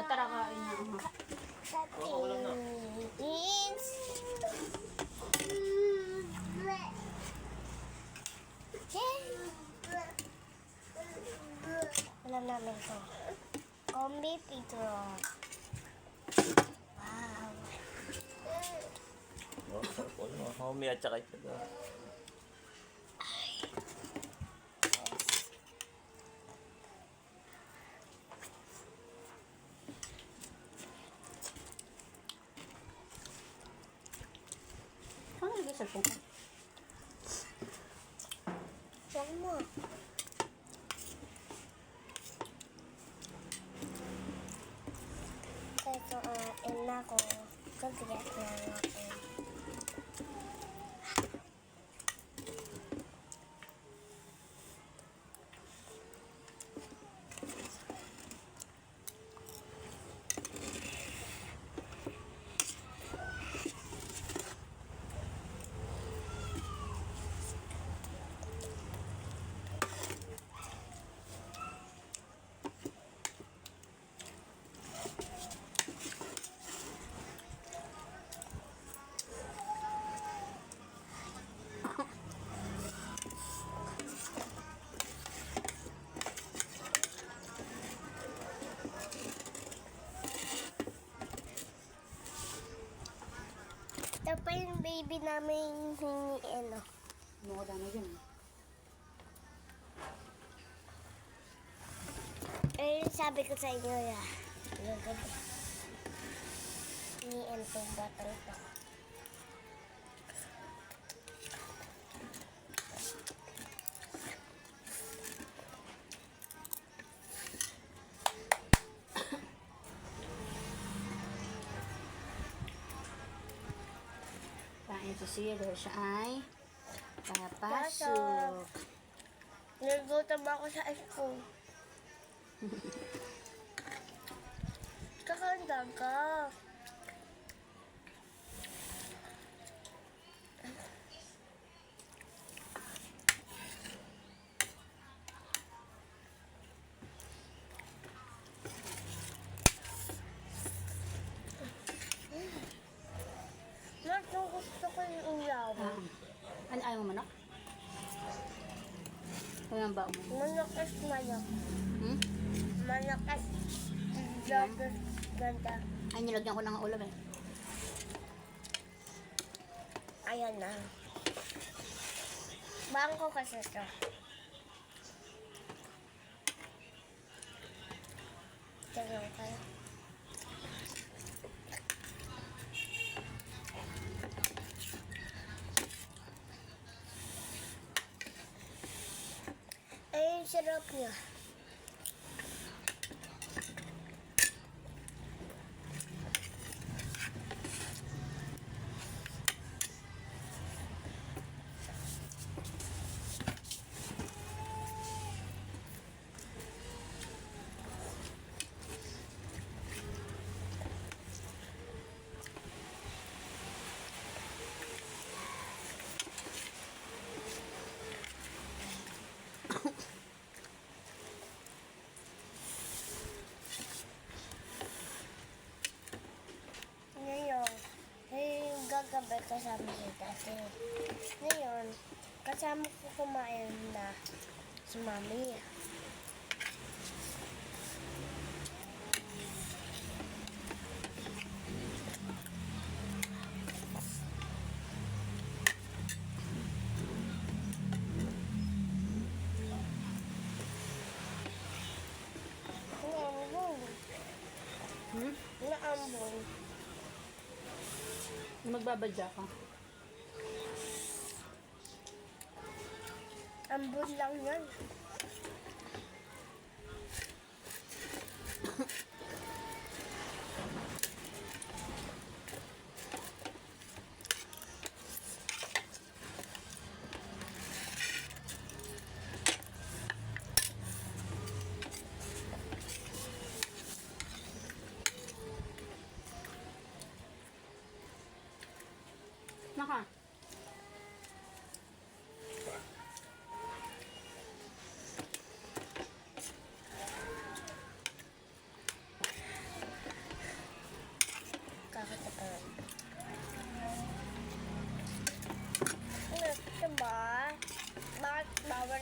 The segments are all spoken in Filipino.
Tara, kain na. Alam namin ito. Kombi Pedro. Wow. Oh, sarap po naman. Homie at saka ito. Saan nalagay sa cellphone ko? Huwag mo. Ito, ina ko. Kagriyak na ako. Ito pa yung baby namin hiniin, no? Mga dami yun. Eh, sabi ko sa inyo, hiniin itong batang ito. Kain si Sia dahil siya ay papasok. Nagutom ako sa school. Kakanda ka. Gusto ko yung uyaw. Ano ayaw mo manok? Ano ang bao mo? Manok is manok. Hmm? Manok is ganda. Ay, nilagyan ko ng ulam eh. Ayan na. Bangko kasi ito. Tignan kayo. Ay, sarap niya. Gagabi kasama si Tati. Ngayon, kasama ko kumain na si Mami. Naambon. Hmm? Naambon. Magbabadya ka. Ambon lang yan. Naka.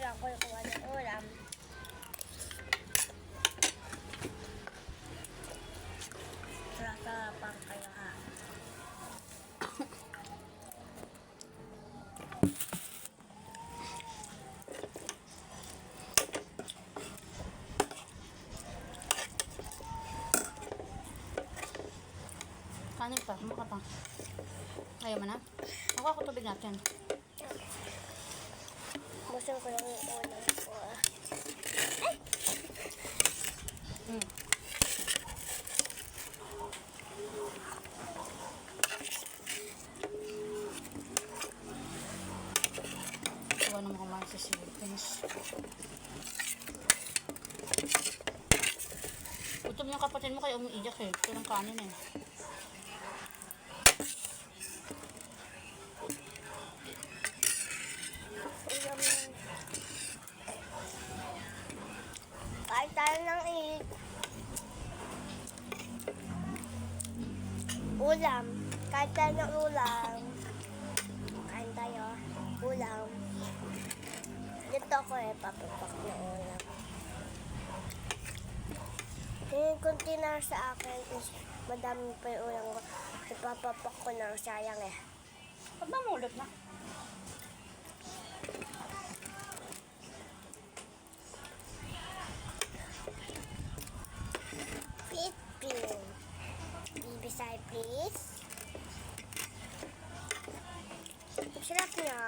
lang ko kung ano ulam. Sarap-sarapan kayo ha. Kanin pa, mukha pa. Ayaw mo na? Ako ako tubig natin. Gusto ko lang yung ulam ko. Hmm. Gawa ng mga kumain sa Philippines. Gutom yung kapatid mo kaya umiiyak eh. Ito ng kanin eh. Ulam na. Kain tayo ng ulam. Kain tayo ng ulam. Kain tayo. Ulam. Dito ko papapak na ulam. Yung container sa akin is madami pa yung ulam ko. Ipapapak ko na. Sayang eh. Pag mamulot na. Pin. Baby side, please. Ang sarap niya.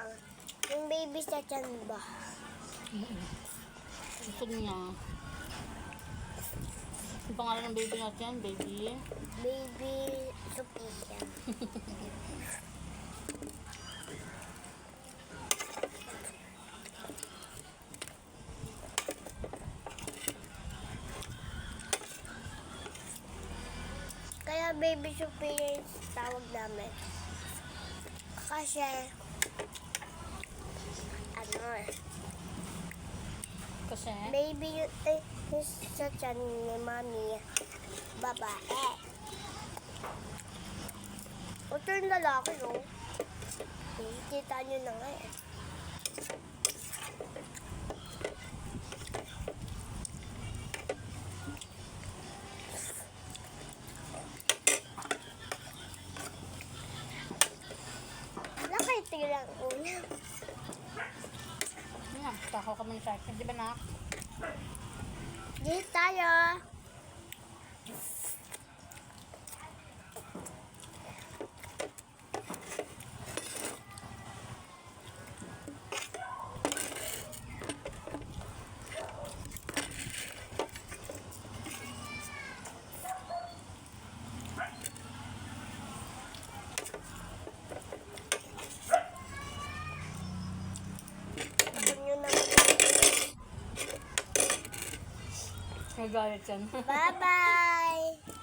Yung baby sa tiyan ba? Gusto niya. Yung pangalan ng baby natin, baby. Baby Sophia. Kaya baby Sophia yung tawag namin. Kasi, Kasi, baby yung sa tiyan ni mami, babae. Ito yung lalaki, no? Kita nyo na nga eh. Nakaitigil ang ulam. yan, takaw ka muna sa akin. Di ba nak? Dito tayo. Nagalit yan. Bye-bye!